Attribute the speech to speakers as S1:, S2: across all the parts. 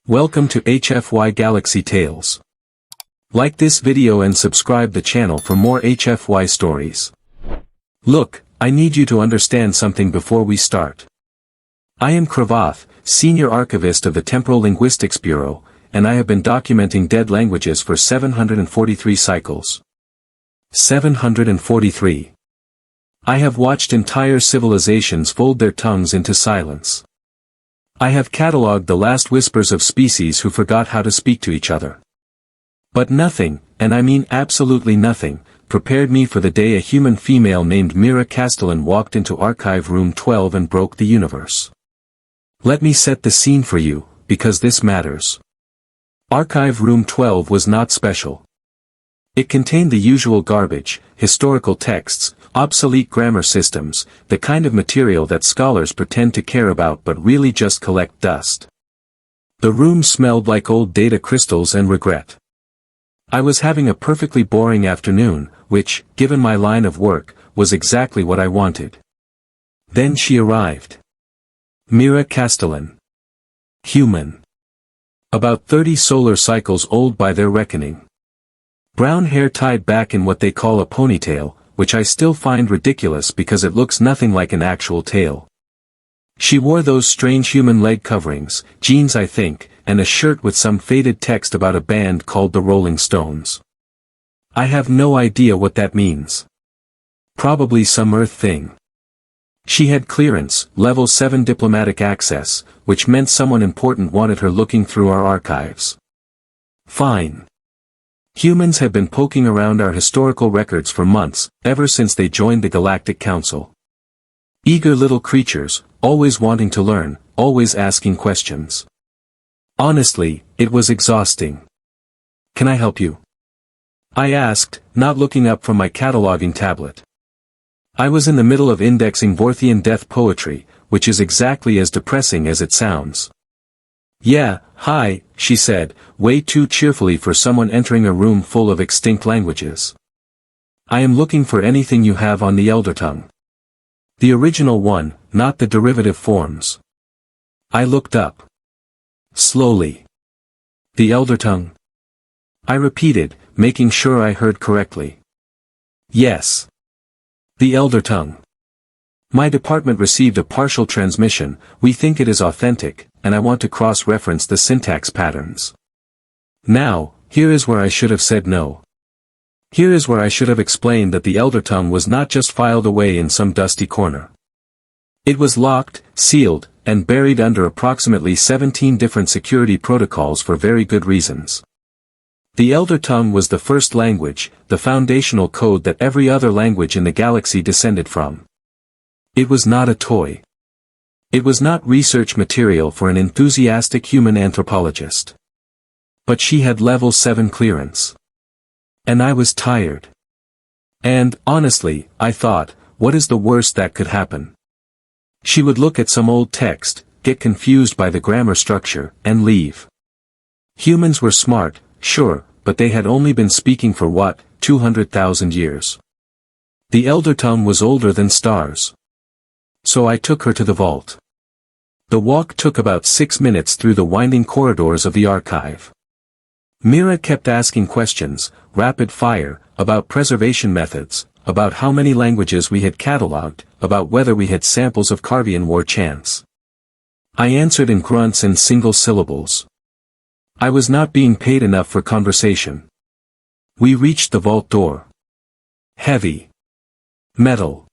S1: Welcome to HFY Galaxy Tales. Like this video and subscribe the channel for more HFY stories. Look, I need you to understand something before we start. I am Krevath, Senior Archivist of the Temporal Linguistics Bureau, and I have been documenting dead languages for 743 cycles. 743. I have watched entire civilizations fold their tongues into silence. I have catalogued the last whispers of species who forgot how to speak to each other. But nothing, and I mean absolutely nothing, prepared me for the day a human female named Mira Castellan walked into Archive Room 12 and broke the universe. Let me set the scene for you, because this matters. Archive Room 12 was not special. It contained the usual garbage, historical texts, obsolete grammar systems, the kind of material that scholars pretend to care about but really just collect dust. The room smelled like old data crystals and regret. I was having a perfectly boring afternoon, which, given my line of work, was exactly what I wanted. Then she arrived. Mira Castellan. Human. About 30 solar cycles old by their reckoning. Brown hair tied back in what they call a ponytail, which I still find ridiculous because it looks nothing like an actual tail. She wore those strange human leg coverings, jeans I think, and a shirt with some faded text about a band called the Rolling Stones. I have no idea what that means. Probably some Earth thing. She had clearance, level 7 diplomatic access, which meant someone important wanted her looking through our archives. Fine. Humans have been poking around our historical records for months, ever since they joined the Galactic Council. Eager little creatures, always wanting to learn, always asking questions. Honestly, it was exhausting. Can I help you? I asked, not looking up from my cataloging tablet. I was in the middle of indexing Vorthian death poetry, which is exactly as depressing as it sounds. Yeah, hi, she said, way too cheerfully for someone entering a room full of extinct languages. I am looking for anything you have on the Eldertongue. The original one, not the derivative forms. I looked up. Slowly. The Eldertongue? I repeated, making sure I heard correctly. Yes. The Eldertongue. My department received a partial transmission, we think it is authentic, and I want to cross-reference the syntax patterns. Now, here is where I should have said no. Here is where I should have explained that the Eldertongue was not just filed away in some dusty corner. It was locked, sealed, and buried under approximately 17 different security protocols for very good reasons. The Eldertongue was the first language, the foundational code that every other language in the galaxy descended from. It was not a toy. It was not research material for an enthusiastic human anthropologist. But she had level 7 clearance. And I was tired. And, honestly, I thought, what is the worst that could happen? She would look at some old text, get confused by the grammar structure, and leave. Humans were smart, sure, but they had only been speaking for what, 200,000 years. The Eldertongue was older than stars. So I took her to the vault. The walk took about 6 minutes through the winding corridors of the archive. Mira kept asking questions, rapid fire, about preservation methods, about how many languages we had catalogued, about whether we had samples of Carvian war chants. I answered in grunts and single syllables. I was not being paid enough for conversation. We reached the vault door. Heavy. Metal.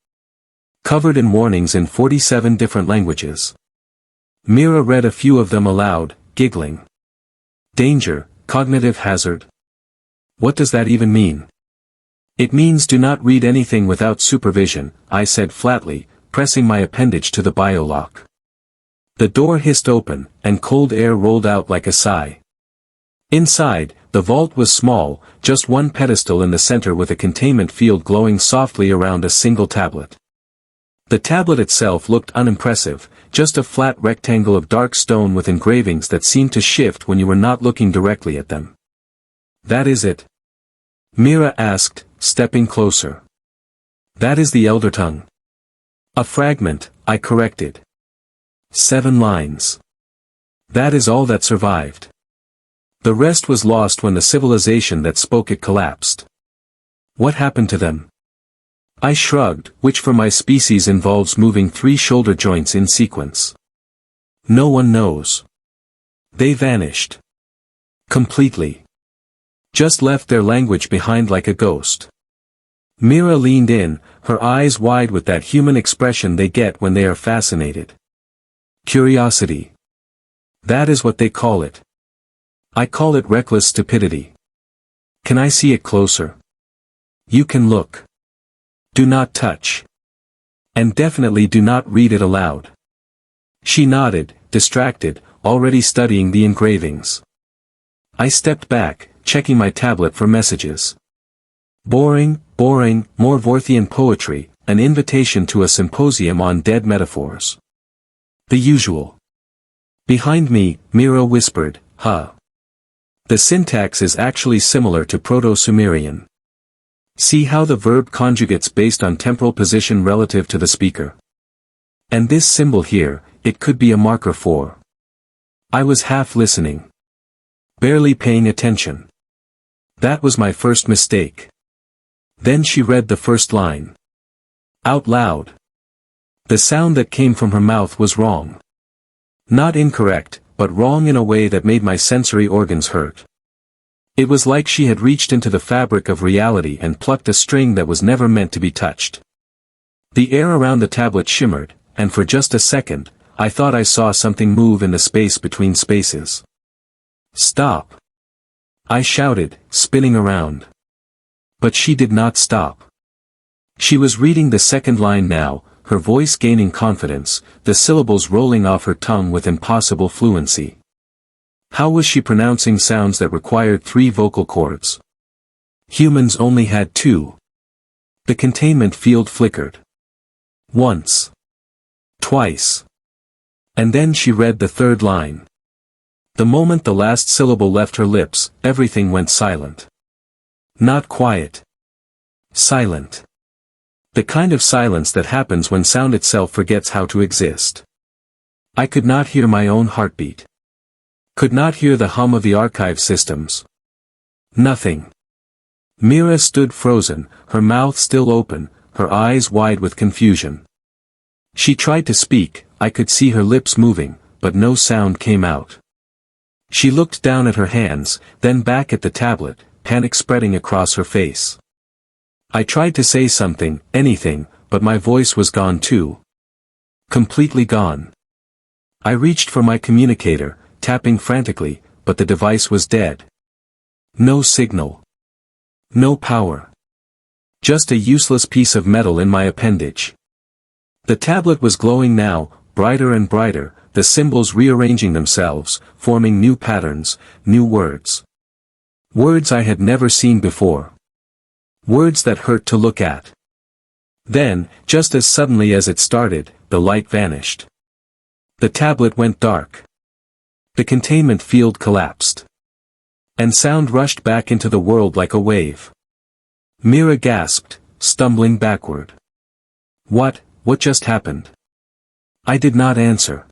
S1: Covered in warnings in 47 different languages. Mira read a few of them aloud, giggling. Danger, cognitive hazard. What does that even mean? It means do not read anything without supervision, I said flatly, pressing my appendage to the biolock. The door hissed open, and cold air rolled out like a sigh. Inside, the vault was small, just one pedestal in the center with a containment field glowing softly around a single tablet. The tablet itself looked unimpressive, just a flat rectangle of dark stone with engravings that seemed to shift when you were not looking directly at them. That is it? Mira asked, stepping closer. That is the Eldertongue. A fragment, I corrected. 7 lines. That is all that survived. The rest was lost when the civilization that spoke it collapsed. What happened to them? I shrugged, which for my species involves moving 3 shoulder joints in sequence. No one knows. They vanished. Completely. Just left their language behind like a ghost. Mira leaned in, her eyes wide with that human expression they get when they are fascinated. Curiosity. That is what they call it. I call it reckless stupidity. Can I see it closer? You can look. Do not touch. And definitely do not read it aloud. She nodded, distracted, already studying the engravings. I stepped back, checking my tablet for messages. Boring, more Vorthian poetry, an invitation to a symposium on dead metaphors. The usual. Behind me, Mira whispered, huh. The syntax is actually similar to Proto-Sumerian. See how the verb conjugates based on temporal position relative to the speaker. And this symbol here, it could be a marker for. I was half listening. Barely paying attention. That was my first mistake. Then she read the first line. Out loud. The sound that came from her mouth was wrong. Not incorrect, but wrong in a way that made my sensory organs hurt. It was like she had reached into the fabric of reality and plucked a string that was never meant to be touched. The air around the tablet shimmered, and for just a second, I thought I saw something move in the space between spaces. Stop! I shouted, spinning around. But she did not stop. She was reading the second line now, her voice gaining confidence, the syllables rolling off her tongue with impossible fluency. How was she pronouncing sounds that required 3 vocal cords? Humans only had 2. The containment field flickered. Once. Twice. And then she read the third line. The moment the last syllable left her lips, everything went silent. Not quiet. Silent. The kind of silence that happens when sound itself forgets how to exist. I could not hear my own heartbeat. Could not hear the hum of the archive systems. Nothing. Mira stood frozen, her mouth still open, her eyes wide with confusion. She tried to speak, I could see her lips moving, but no sound came out. She looked down at her hands, then back at the tablet, panic spreading across her face. I tried to say something, anything, but my voice was gone too. Completely gone. I reached for my communicator, tapping frantically, but the device was dead. No signal. No power. Just a useless piece of metal in my appendage. The tablet was glowing now, brighter and brighter, the symbols rearranging themselves, forming new patterns, new words. Words I had never seen before. Words that hurt to look at. Then, just as suddenly as it started, the light vanished. The tablet went dark. The containment field collapsed. And sound rushed back into the world like a wave. Mira gasped, stumbling backward. What just happened? I did not answer.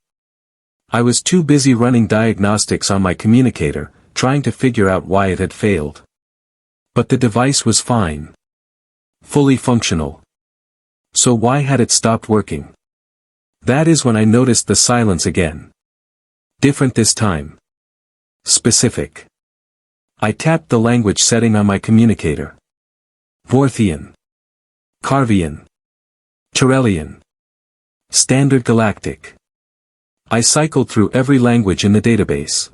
S1: I was too busy running diagnostics on my communicator, trying to figure out why it had failed. But the device was fine. Fully functional. So why had it stopped working? That is when I noticed the silence again. Different this time. Specific. I tapped the language setting on my communicator. Vorthian. Carvian. Turellian. Standard Galactic. I cycled through every language in the database.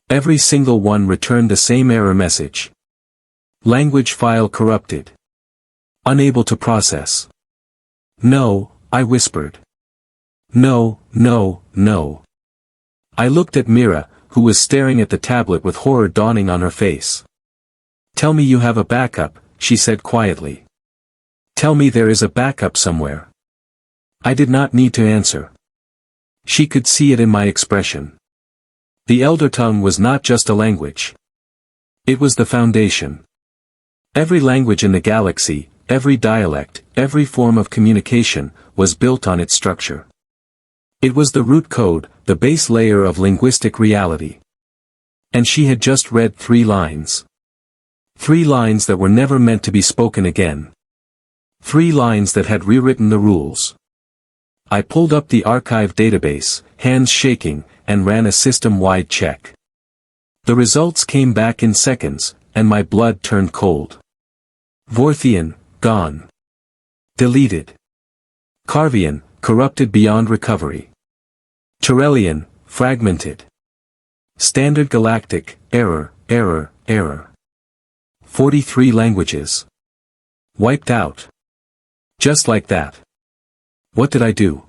S1: Every single one returned the same error message. Language file corrupted. Unable to process. No, I whispered. No. I looked at Mira, who was staring at the tablet with horror dawning on her face. Tell me you have a backup, she said quietly. Tell me there is a backup somewhere. I did not need to answer. She could see it in my expression. The Eldertongue was not just a language. It was the foundation. Every language in the galaxy, every dialect, every form of communication, was built on its structure. It was the root code, the base layer of linguistic reality. And she had just read 3 lines. 3 lines that were never meant to be spoken again. 3 lines that had rewritten the rules. I pulled up the archive database, hands shaking, and ran a system-wide check. The results came back in seconds, and my blood turned cold. Vorthian, gone. Deleted. Carvian, corrupted beyond recovery. Turelian, fragmented. Standard Galactic, error, error, error. 43 languages. Wiped out. Just like that. What did I do?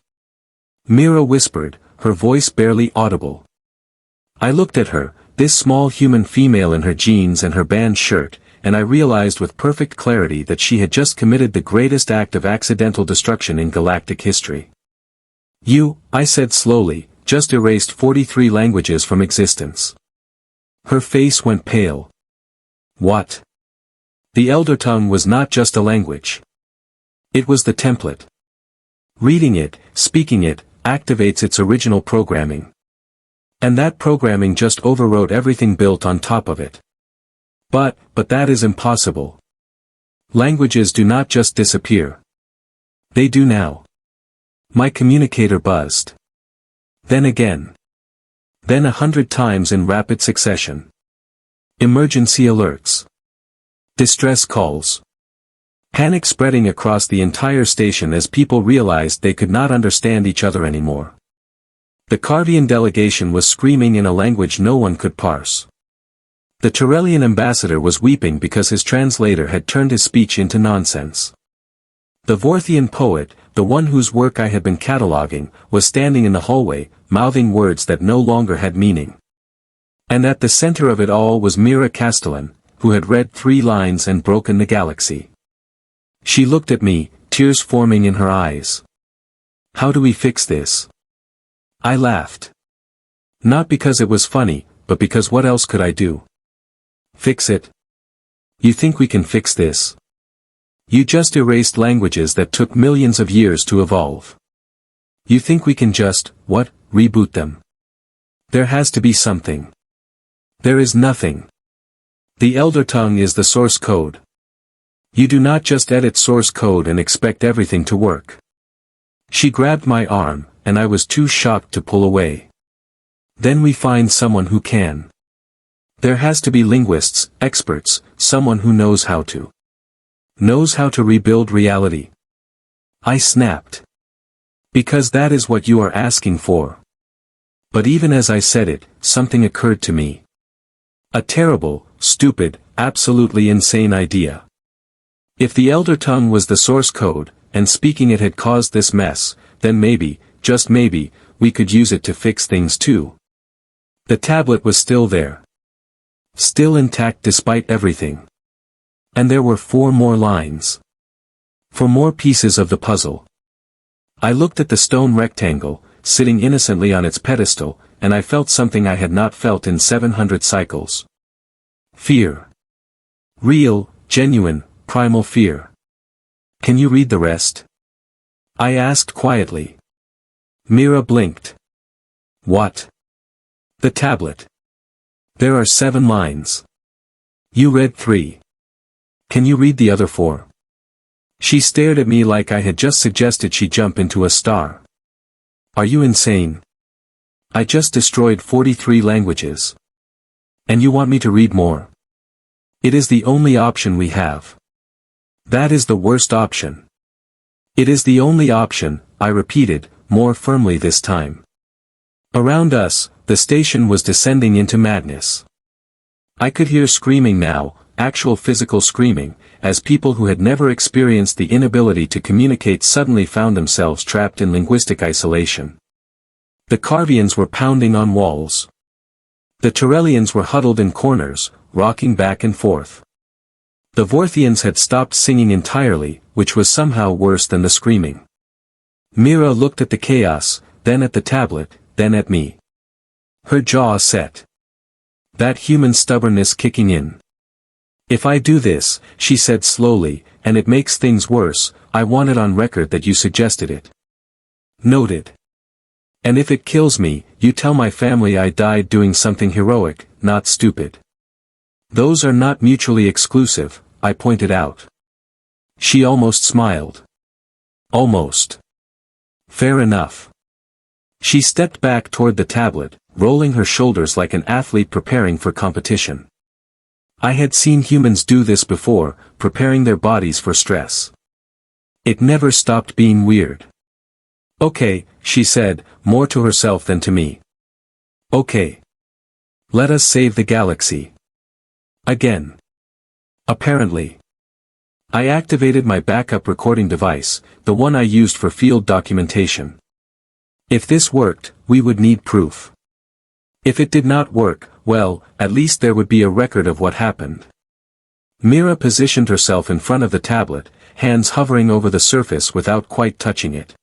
S1: Mira whispered, her voice barely audible. I looked at her, this small human female in her jeans and her band shirt, and I realized with perfect clarity that she had just committed the greatest act of accidental destruction in galactic history. You, I said slowly, just erased 43 languages from existence. Her face went pale. What? The Eldertongue was not just a language. It was the template. Reading it, speaking it, activates its original programming. And that programming just overwrote everything built on top of it. But that is impossible. Languages do not just disappear. They do now. My communicator buzzed. Then again. Then 100 times in rapid succession. Emergency alerts. Distress calls. Panic spreading across the entire station as people realized they could not understand each other anymore. The Carvian delegation was screaming in a language no one could parse. The Turelian ambassador was weeping because his translator had turned his speech into nonsense. The Vorthian poet, the one whose work I had been cataloging, was standing in the hallway, mouthing words that no longer had meaning. And at the center of it all was Mira Castellan, who had read 3 lines and broken the galaxy. She looked at me, tears forming in her eyes. How do we fix this? I laughed. Not because it was funny, but because what else could I do? Fix it? You think we can fix this? You just erased languages that took millions of years to evolve. You think we can just, reboot them? There has to be something. There is nothing. The Eldertongue is the source code. You do not just edit source code and expect everything to work. She grabbed my arm, and I was too shocked to pull away. Then we find someone who can. There has to be linguists, experts, someone who knows how to rebuild reality. I snapped. Because that is what you are asking for. But even as I said it, something occurred to me. A terrible, stupid, absolutely insane idea. If the Eldertongue was the source code, and speaking it had caused this mess, then maybe, just maybe, we could use it to fix things too. The tablet was still there. Still intact despite everything. And there were 4 more lines. 4 more pieces of the puzzle. I looked at the stone rectangle, sitting innocently on its pedestal, and I felt something I had not felt in 700 cycles. Fear. Real, genuine, primal fear. Can you read the rest? I asked quietly. Mira blinked. What? The tablet. There are 7 lines. You read 3. Can you read the other 4? She stared at me like I had just suggested she jump into a star. Are you insane? I just destroyed 43 languages. And you want me to read more? It is the only option we have. That is the worst option. It is the only option, I repeated, more firmly this time. Around us, the station was descending into madness. I could hear screaming now, actual physical screaming, as people who had never experienced the inability to communicate suddenly found themselves trapped in linguistic isolation. The Carvians were pounding on walls. The Turelians were huddled in corners, rocking back and forth. The Vorthians had stopped singing entirely, which was somehow worse than the screaming. Mira looked at the chaos, then at the tablet, then at me. Her jaw set. That human stubbornness kicking in. If I do this, she said slowly, and it makes things worse, I want it on record that you suggested it. Noted. And if it kills me, you tell my family I died doing something heroic, not stupid. Those are not mutually exclusive, I pointed out. She almost smiled. Almost. Fair enough. She stepped back toward the tablet, rolling her shoulders like an athlete preparing for competition. I had seen humans do this before, preparing their bodies for stress. It never stopped being weird. Okay, she said, more to herself than to me. Okay. Let us save the galaxy. Again. Apparently. I activated my backup recording device, the one I used for field documentation. If this worked, we would need proof. If it did not work, well, at least there would be a record of what happened. Mira positioned herself in front of the tablet, hands hovering over the surface without quite touching it.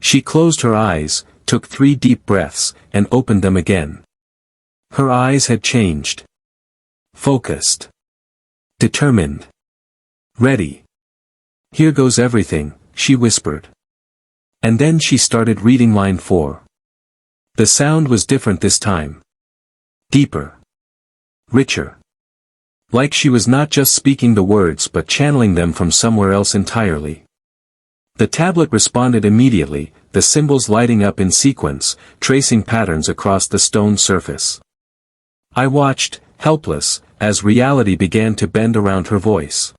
S1: She closed her eyes, took 3 deep breaths, and opened them again. Her eyes had changed. Focused. Determined. Ready. Here goes everything, she whispered. And then she started reading line 4. The sound was different this time. Deeper. Richer. Like she was not just speaking the words but channeling them from somewhere else entirely. The tablet responded immediately, the symbols lighting up in sequence, tracing patterns across the stone surface. I watched, helpless, as reality began to bend around her voice.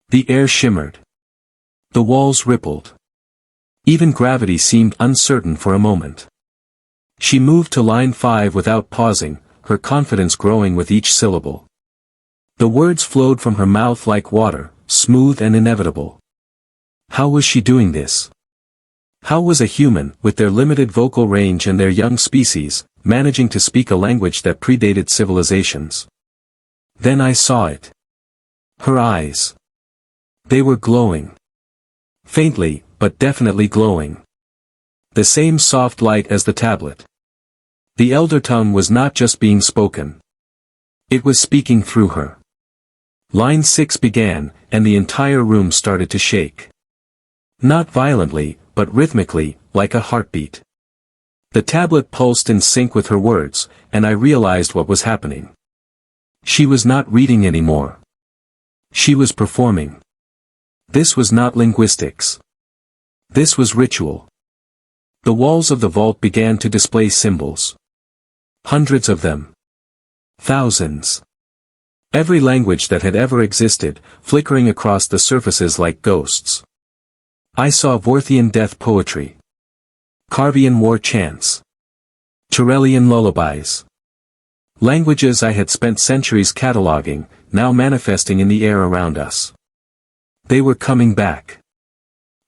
S1: The air shimmered. The walls rippled. Even gravity seemed uncertain for a moment. She moved to line 5 without pausing, her confidence growing with each syllable. The words flowed from her mouth like water, smooth and inevitable. How was she doing this? How was a human, with their limited vocal range and their young species, managing to speak a language that predated civilizations? Then I saw it. Her eyes. They were glowing. Faintly, but definitely glowing. The same soft light as the tablet. The Eldertongue was not just being spoken. It was speaking through her. Line 6 began, and the entire room started to shake. Not violently, but rhythmically, like a heartbeat. The tablet pulsed in sync with her words, and I realized what was happening. She was not reading anymore. She was performing. This was not linguistics. This was ritual. The walls of the vault began to display symbols. Hundreds of them. Thousands. Every language that had ever existed, flickering across the surfaces like ghosts. I saw Vorthian death poetry. Carvian war chants. Turellian lullabies. Languages I had spent centuries cataloging, now manifesting in the air around us. They were coming back.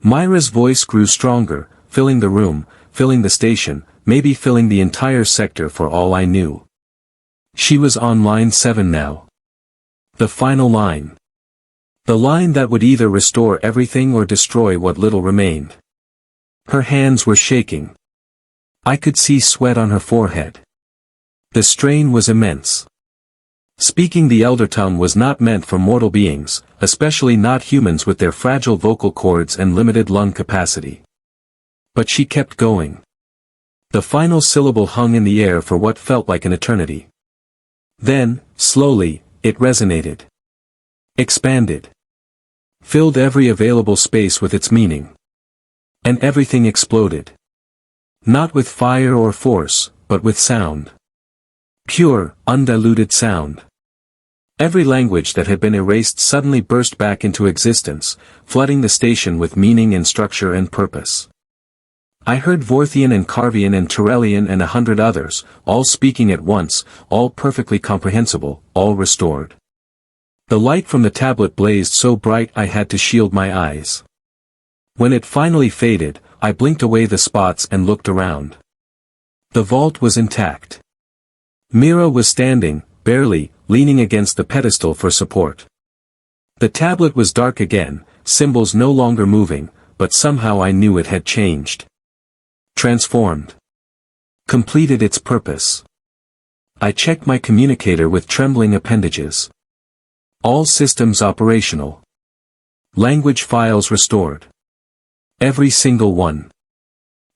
S1: Mira's voice grew stronger, filling the room, filling the station, maybe filling the entire sector for all I knew. She was on line 7 now. The final line. The line that would either restore everything or destroy what little remained. Her hands were shaking. I could see sweat on her forehead. The strain was immense. Speaking the Eldertongue was not meant for mortal beings, especially not humans with their fragile vocal cords and limited lung capacity. But she kept going. The final syllable hung in the air for what felt like an eternity. Then, slowly, it resonated. Expanded. Filled every available space with its meaning. And everything exploded. Not with fire or force, but with sound. Pure, undiluted sound. Every language that had been erased suddenly burst back into existence, flooding the station with meaning and structure and purpose. I heard Vorthian and Carvian and Turellian and 100 others, all speaking at once, all perfectly comprehensible, all restored. The light from the tablet blazed so bright I had to shield my eyes. When it finally faded, I blinked away the spots and looked around. The vault was intact. Mira was standing, barely, leaning against the pedestal for support. The tablet was dark again, symbols no longer moving, but somehow I knew it had changed. Transformed. Completed its purpose. I checked my communicator with trembling appendages. All systems operational. Language files restored. Every single one.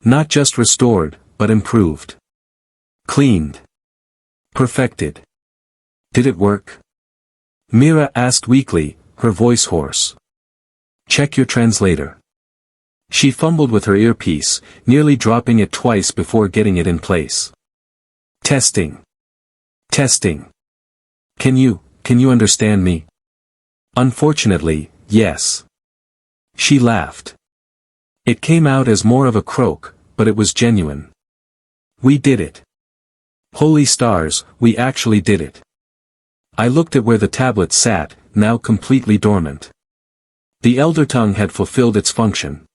S1: Not just restored, but improved. Cleaned. Perfected. Did it work? Mira asked weakly, her voice hoarse. Check your translator. She fumbled with her earpiece, nearly dropping it twice before getting it in place. Testing. Testing. Can you understand me? Unfortunately, yes. She laughed. It came out as more of a croak, but it was genuine. We did it. Holy stars, we actually did it. I looked at where the tablet sat, now completely dormant. The Eldertongue had fulfilled its function.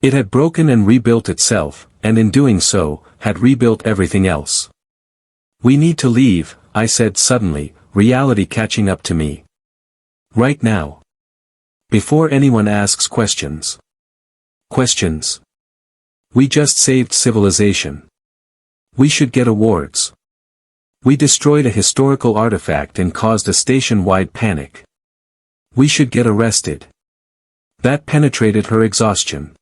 S1: It had broken and rebuilt itself, and in doing so, had rebuilt everything else. We need to leave, I said suddenly, reality catching up to me. Right now. Before anyone asks questions. Questions. We just saved civilization. We should get awards. We destroyed a historical artifact and caused a station-wide panic. We should get arrested. That penetrated her exhaustion.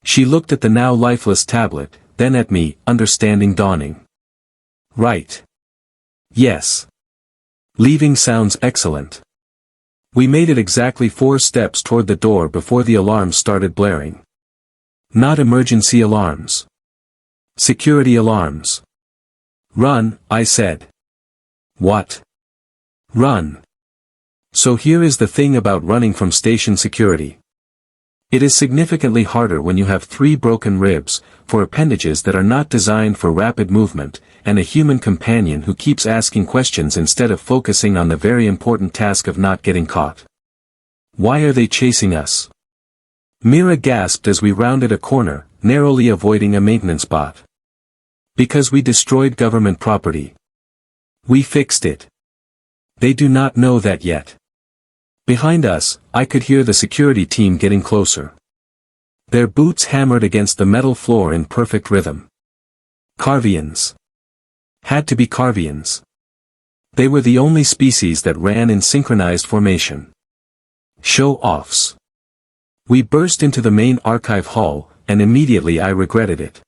S1: She looked at the now lifeless tablet, then at me, understanding dawning. Right. Yes. Leaving sounds excellent. We made it exactly 4 steps toward the door before the alarms started blaring. Not emergency alarms. Security alarms. Run, I said. What? Run. So here is the thing about running from station security. It is significantly harder when you have 3 broken ribs, 4 appendages that are not designed for rapid movement, and a human companion who keeps asking questions instead of focusing on the very important task of not getting caught. Why are they chasing us? Mira gasped as we rounded a corner, narrowly avoiding a maintenance bot. Because we destroyed government property. We fixed it. They do not know that yet. Behind us, I could hear the security team getting closer. Their boots hammered against the metal floor in perfect rhythm. Carvians. Had to be Carvians. They were the only species that ran in synchronized formation. Show-offs. We burst into the main archive hall, and immediately I regretted it.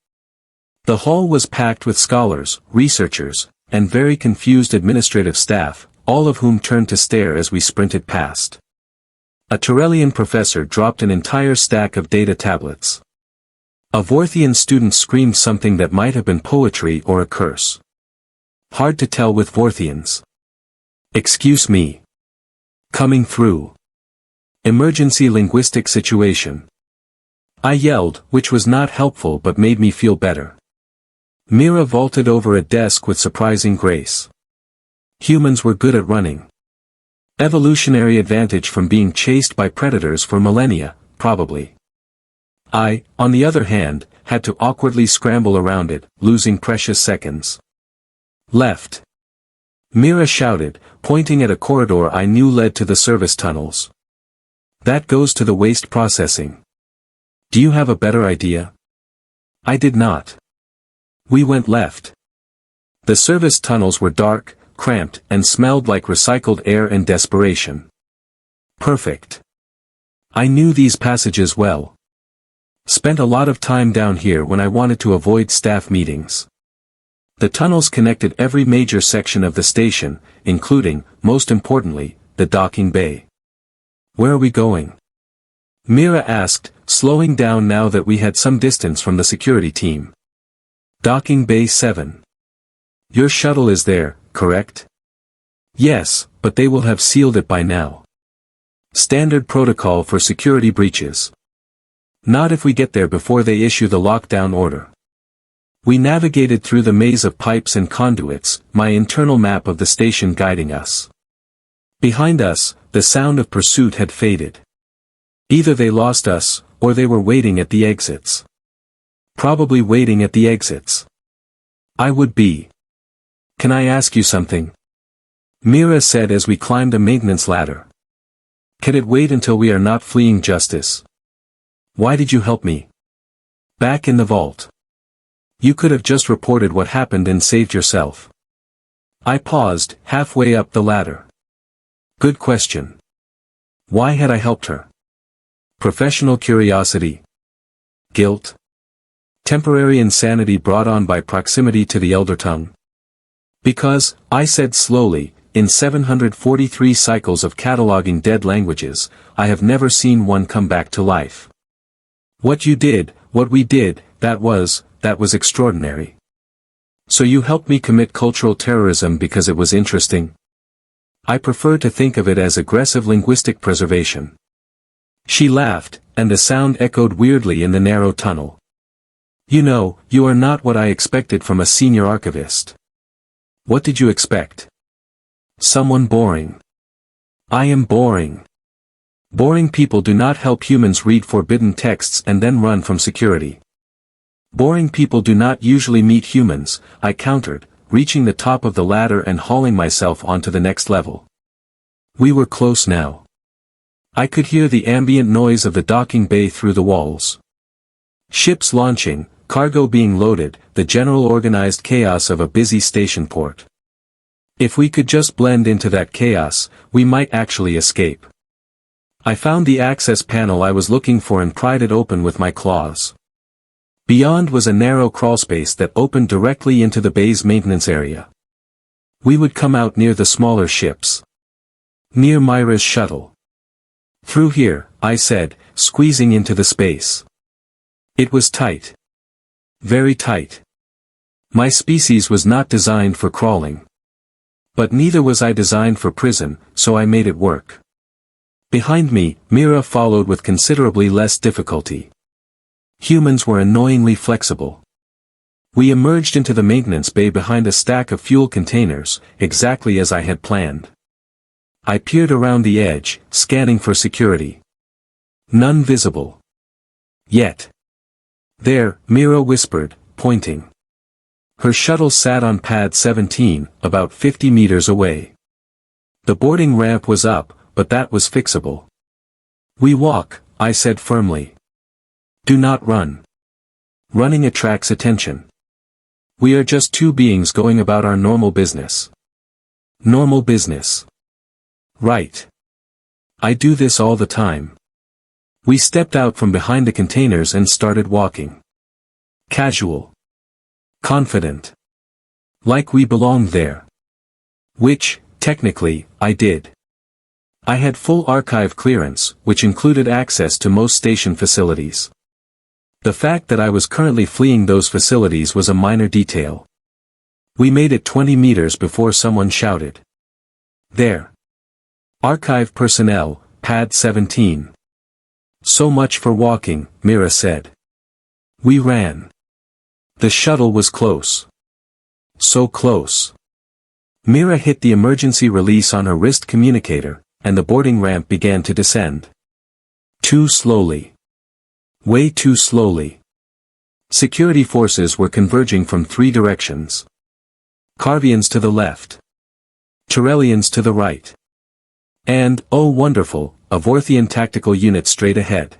S1: The hall was packed with scholars, researchers, and very confused administrative staff, all of whom turned to stare as we sprinted past. A Turellian professor dropped an entire stack of data tablets. A Vorthian student screamed something that might have been poetry or a curse. Hard to tell with Vorthians. Excuse me. Coming through. Emergency linguistic situation. I yelled, which was not helpful but made me feel better. Mira vaulted over a desk with surprising grace. Humans were good at running. Evolutionary advantage from being chased by predators for millennia, probably. I, on the other hand, had to awkwardly scramble around it, losing precious seconds. Left. Mira shouted, pointing at a corridor I knew led to the service tunnels. That goes to the waste processing. Do you have a better idea? I did not. We went left. The service tunnels were dark, cramped, and smelled like recycled air and desperation. Perfect. I knew these passages well. Spent a lot of time down here when I wanted to avoid staff meetings. The tunnels connected every major section of the station, including, most importantly, the docking bay. Where are we going? Mira asked, slowing down now that we had some distance from the security team. Docking Bay 7. Your shuttle is there, correct? Yes, but they will have sealed it by now. Standard protocol for security breaches. Not if we get there before they issue the lockdown order. We navigated through the maze of pipes and conduits, my internal map of the station guiding us. Behind us, the sound of pursuit had faded. Either they lost us, or they were waiting at the exits. Probably waiting at the exits. I would be. Can I ask you something? Mira said as we climbed a maintenance ladder. Can it wait until we are not fleeing justice? Why did you help me? Back in the vault. You could have just reported what happened and saved yourself. I paused, halfway up the ladder. Good question. Why had I helped her? Professional curiosity? Guilt? Temporary insanity brought on by proximity to the Eldertongue. Because, I said slowly, in 743 cycles of cataloging dead languages, I have never seen one come back to life. What you did, what we did, that was extraordinary. So you helped me commit cultural terrorism because it was interesting? I prefer to think of it as aggressive linguistic preservation. She laughed, and the sound echoed weirdly in the narrow tunnel. You know, you are not what I expected from a senior archivist. What did you expect? Someone boring. I am boring. Boring people do not help humans read forbidden texts and then run from security. Boring people do not usually meet humans, I countered, reaching the top of the ladder and hauling myself onto the next level. We were close now. I could hear the ambient noise of the docking bay through the walls. Ships launching, cargo being loaded, the general organized chaos of a busy station port. If we could just blend into that chaos, we might actually escape. I found the access panel I was looking for and pried it open with my claws. Beyond was a narrow crawlspace that opened directly into the bay's maintenance area. We would come out near the smaller ships. Near Mira's shuttle. Through here, I said, squeezing into the space. It was tight. Very tight. My species was not designed for crawling. But neither was I designed for prison, so I made it work. Behind me, Mira followed with considerably less difficulty. Humans were annoyingly flexible. We emerged into the maintenance bay behind a stack of fuel containers, exactly as I had planned. I peered around the edge, scanning for security. None visible. Yet. There, Mira whispered, pointing. Her shuttle sat on pad 17, about 50 meters away. The boarding ramp was up, but that was fixable. We walk, I said firmly. Do not run. Running attracts attention. We are just two beings going about our normal business. Normal business. Right. I do this all the time. We stepped out from behind the containers and started walking. Casual. Confident. Like we belonged there. Which, technically, I did. I had full archive clearance, which included access to most station facilities. The fact that I was currently fleeing those facilities was a minor detail. We made it 20 meters before someone shouted. There. Archive personnel, pad 17. So much for walking, Mira said. We ran. The shuttle was close. So close. Mira hit the emergency release on her wrist communicator, and the boarding ramp began to descend. Too slowly. Way too slowly. Security forces were converging from 3 directions. Carvians to the left. Turellians to the right. And, oh wonderful, a Vorthian tactical unit straight ahead.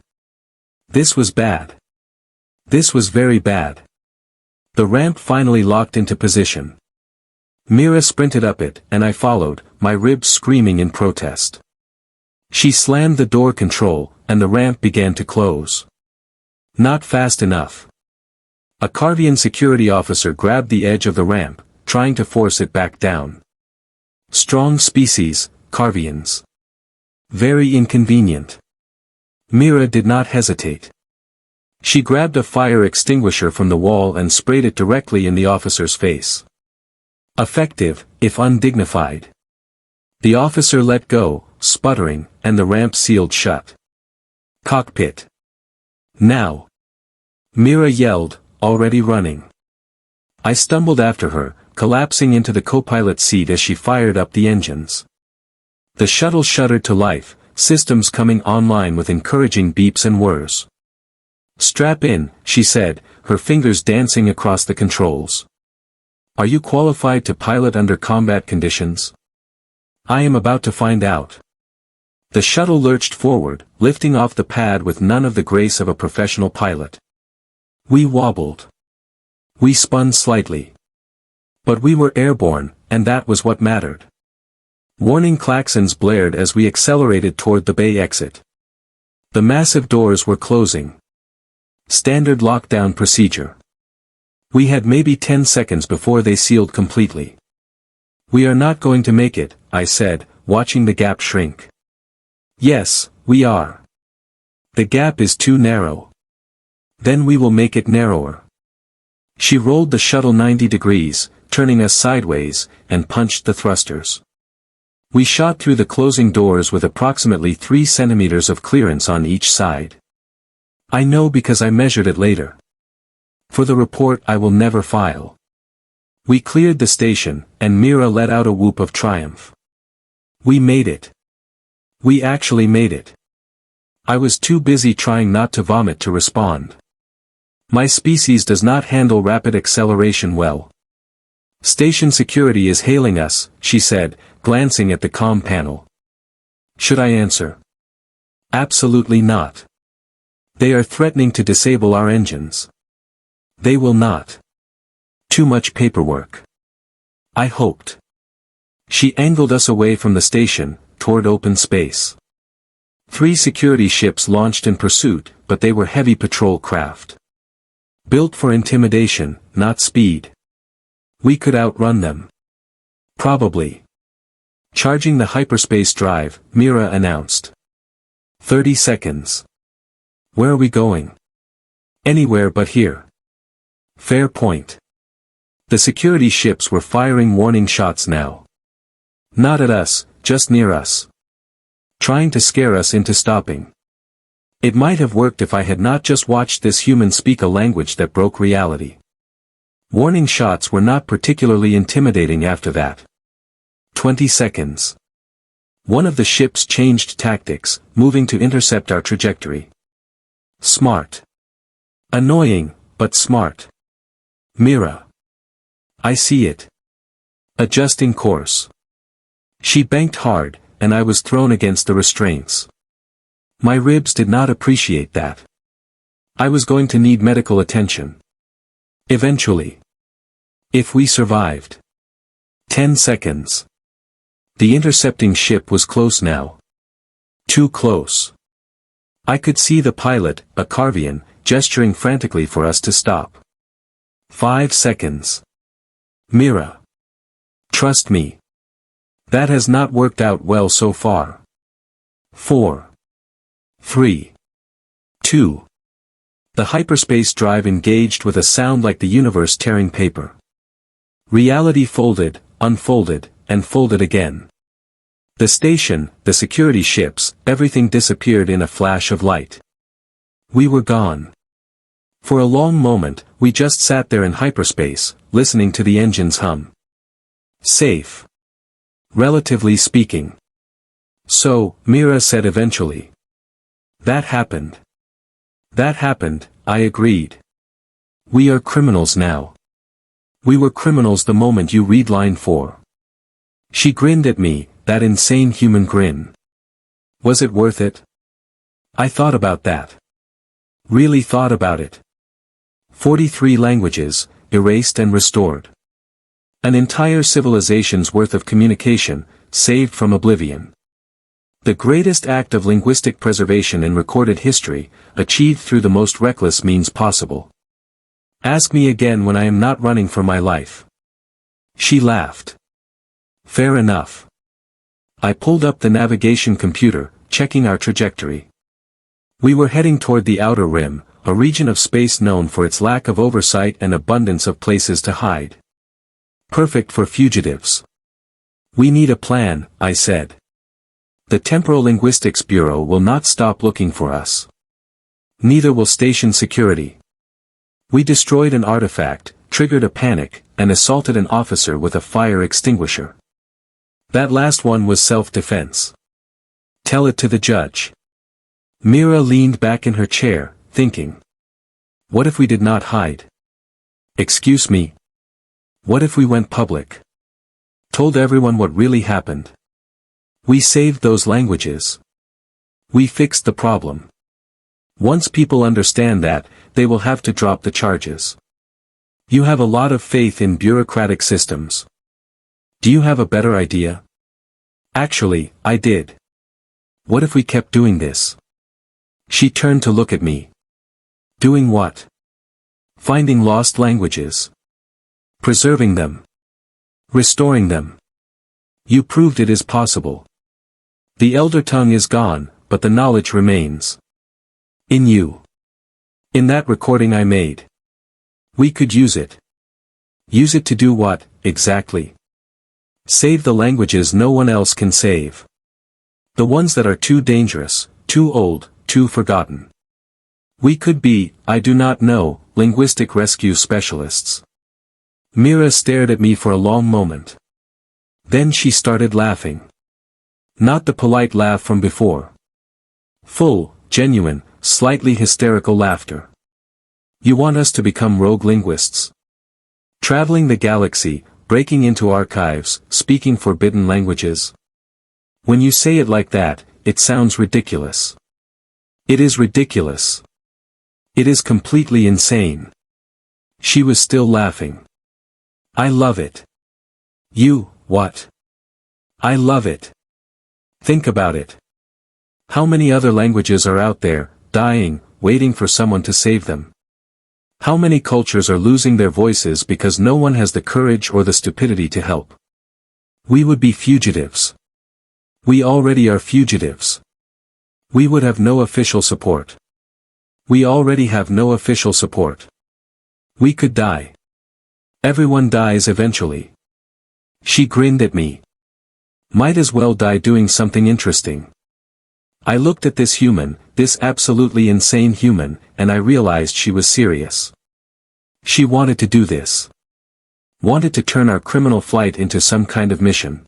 S1: This was bad. This was very bad. The ramp finally locked into position. Mira sprinted up it, and I followed, my ribs screaming in protest. She slammed the door control, and the ramp began to close. Not fast enough. A Carvian security officer grabbed the edge of the ramp, trying to force it back down. Strong species, Carvians. Very inconvenient. Mira did not hesitate. She grabbed a fire extinguisher from the wall and sprayed it directly in the officer's face. Effective, if undignified. The officer let go, sputtering, and the ramp sealed shut. Cockpit. Now. Mira yelled, already running. I stumbled after her, collapsing into the co-pilot seat as she fired up the engines. The shuttle shuddered to life, systems coming online with encouraging beeps and whirs. Strap in, she said, her fingers dancing across the controls. Are you qualified to pilot under combat conditions? I am about to find out. The shuttle lurched forward, lifting off the pad with none of the grace of a professional pilot. We wobbled. We spun slightly. But we were airborne, and that was what mattered. Warning klaxons blared as we accelerated toward the bay exit. The massive doors were closing. Standard lockdown procedure. We had maybe 10 seconds before they sealed completely. We are not going to make it, I said, watching the gap shrink. Yes, we are. The gap is too narrow. Then we will make it narrower. She rolled the shuttle 90 degrees, turning us sideways, and punched the thrusters. We shot through the closing doors with approximately 3 centimeters of clearance on each side. I know because I measured it later. For the report I will never file. We cleared the station, and Mira let out a whoop of triumph. We made it. We actually made it. I was too busy trying not to vomit to respond. My species does not handle rapid acceleration well. Station security is hailing us, she said, glancing at the comm panel. Should I answer? Absolutely not. They are threatening to disable our engines. They will not. Too much paperwork. I hoped. She angled us away from the station, toward open space. 3 security ships launched in pursuit, but they were heavy patrol craft. Built for intimidation, not speed. We could outrun them. Probably. Charging the hyperspace drive, Mira announced. 30 seconds. Where are we going? Anywhere but here. Fair point. The security ships were firing warning shots now. Not at us, just near us. Trying to scare us into stopping. It might have worked if I had not just watched this human speak a language that broke reality. Warning shots were not particularly intimidating after that. 20 seconds. One of the ships changed tactics, moving to intercept our trajectory. Smart. Annoying, but smart. Mira. I see it. Adjusting course. She banked hard, and I was thrown against the restraints. My ribs did not appreciate that. I was going to need medical attention. Eventually. If we survived. 10 seconds. The intercepting ship was close now. Too close. I could see the pilot, a Carvian, gesturing frantically for us to stop. 5 seconds. Mira. Trust me. That has not worked out well so far. 4. 3. 2. The hyperspace drive engaged with a sound like the universe tearing paper. Reality folded, unfolded, and folded again. The station, the security ships, everything disappeared in a flash of light. We were gone. For a long moment, we just sat there in hyperspace, listening to the engines hum. Safe. Relatively speaking. So, Mira said eventually. That happened. That happened, I agreed. We are criminals now. We were criminals the moment you read line 4. She grinned at me, that insane human grin. Was it worth it? I thought about that. Really thought about it. 43 languages, erased and restored. An entire civilization's worth of communication, saved from oblivion. The greatest act of linguistic preservation in recorded history, achieved through the most reckless means possible. Ask me again when I am not running for my life. She laughed. Fair enough. I pulled up the navigation computer, checking our trajectory. We were heading toward the outer rim, a region of space known for its lack of oversight and abundance of places to hide. Perfect for fugitives. We need a plan, I said. The Temporal Linguistics Bureau will not stop looking for us. Neither will station security. We destroyed an artifact, triggered a panic, and assaulted an officer with a fire extinguisher. That last one was self-defense. Tell it to the judge. Mira leaned back in her chair, thinking. What if we did not hide? Excuse me. What if we went public? Told everyone what really happened? We saved those languages. We fixed the problem. Once people understand that, they will have to drop the charges. You have a lot of faith in bureaucratic systems. Do you have a better idea? Actually, I did. What if we kept doing this? She turned to look at me. Doing what? Finding lost languages. Preserving them. Restoring them. You proved it is possible. The Eldertongue is gone, but the knowledge remains. In you. In that recording I made. We could use it. Use it to do what, exactly? Save the languages no one else can save. The ones that are too dangerous, too old, too forgotten. We could be, I do not know, linguistic rescue specialists. Mira stared at me for a long moment. Then she started laughing. Not the polite laugh from before. Full, genuine, slightly hysterical laughter. You want us to become rogue linguists? Traveling the galaxy, breaking into archives, speaking forbidden languages? When you say it like that, it sounds ridiculous. It is ridiculous. It is completely insane. She was still laughing. I love it. You, what? I love it. Think about it. How many other languages are out there, dying, waiting for someone to save them? How many cultures are losing their voices because no one has the courage or the stupidity to help? We would be fugitives. We already are fugitives. We would have no official support. We already have no official support. We could die. Everyone dies eventually. She grinned at me. Might as well die doing something interesting. I looked at this human, this absolutely insane human, and I realized she was serious. She wanted to do this. Wanted to turn our criminal flight into some kind of mission.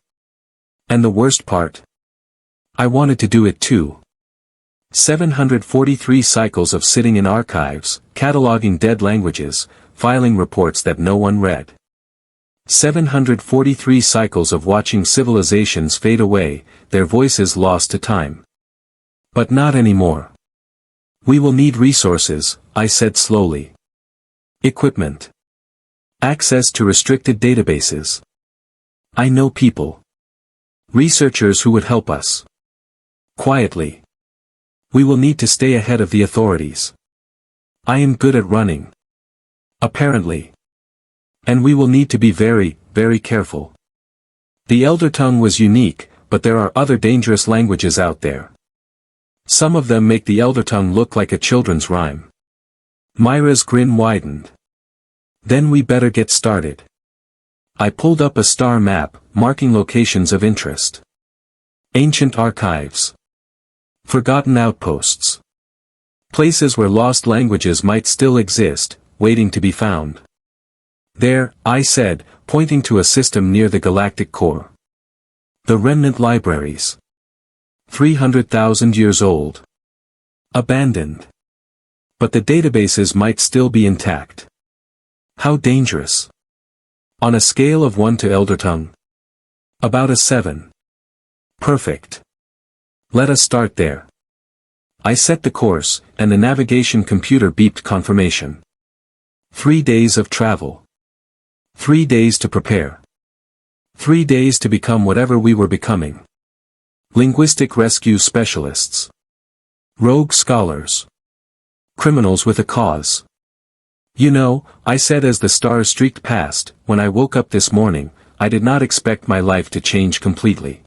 S1: And the worst part? I wanted to do it too. 743 cycles of sitting in archives, cataloging dead languages, filing reports that no one read. 743 cycles of watching civilizations fade away, their voices lost to time. But not anymore. We will need resources, I said slowly. Equipment. Access to restricted databases. I know people. Researchers who would help us. Quietly. We will need to stay ahead of the authorities. I am good at running. Apparently. And we will need to be very, very careful. The Eldertongue was unique, but there are other dangerous languages out there. Some of them make the Eldertongue look like a children's rhyme. Mira's grin widened. Then we better get started. I pulled up a star map, marking locations of interest. Ancient archives. Forgotten outposts. Places where lost languages might still exist, waiting to be found. There, I said, pointing to a system near the galactic core. The remnant libraries. 300,000 years old. Abandoned. But the databases might still be intact. How dangerous. On a scale of 1 to Eldertongue. About a 7. Perfect. Let us start there. I set the course, and the navigation computer beeped confirmation. 3 days of travel. 3 days to prepare. 3 days to become whatever we were becoming. Linguistic rescue specialists. Rogue scholars. Criminals with a cause. You know, I said as the stars streaked past, when I woke up this morning, I did not expect my life to change completely.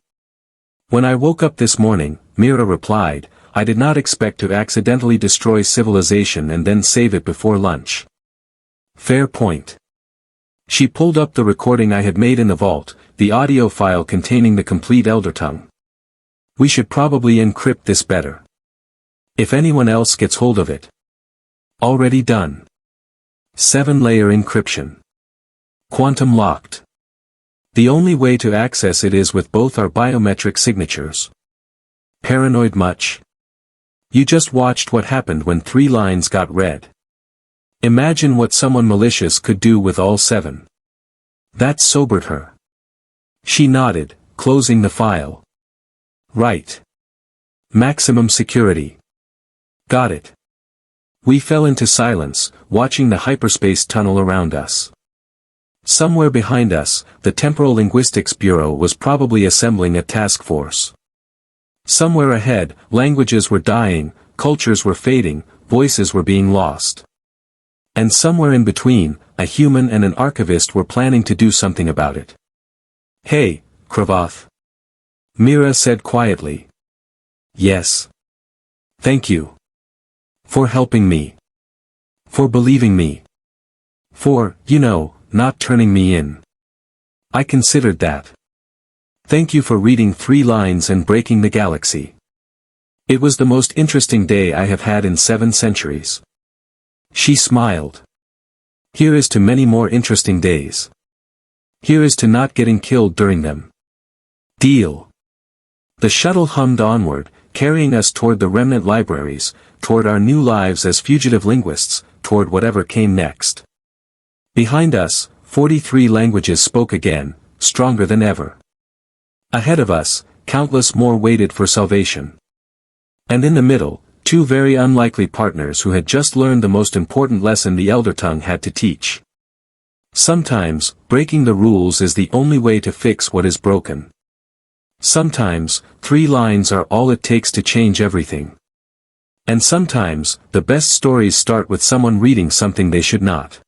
S1: When I woke up this morning, Mira replied, I did not expect to accidentally destroy civilization and then save it before lunch. Fair point. She pulled up the recording I had made in the vault, the audio file containing the complete Eldertongue. We should probably encrypt this better. If anyone else gets hold of it. Already done. 7-layer encryption. Quantum locked. The only way to access it is with both our biometric signatures. Paranoid much? You just watched what happened when 3 lines got read. Imagine what someone malicious could do with all 7. That sobered her. She nodded, closing the file. Right. Maximum security. Got it. We fell into silence, watching the hyperspace tunnel around us. Somewhere behind us, the Temporal Linguistics Bureau was probably assembling a task force. Somewhere ahead, languages were dying, cultures were fading, voices were being lost. And somewhere in between, a human and an archivist were planning to do something about it. "Hey, Krevath," Mira said quietly. "Yes. Thank you. For helping me. For believing me. For, not turning me in. I considered that. Thank you for reading 3 lines and breaking the galaxy. It was the most interesting day I have had in 7 centuries." She smiled. "Here is to many more interesting days. Here is to not getting killed during them. Deal." The shuttle hummed onward, carrying us toward the remnant libraries, toward our new lives as fugitive linguists, toward whatever came next. Behind us, 43 languages spoke again, stronger than ever. Ahead of us, countless more waited for salvation. And in the middle, 2 very unlikely partners who had just learned the most important lesson the Eldertongue had to teach. Sometimes, breaking the rules is the only way to fix what is broken. Sometimes, 3 lines are all it takes to change everything. And sometimes, the best stories start with someone reading something they should not.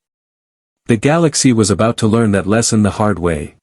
S1: The galaxy was about to learn that lesson the hard way.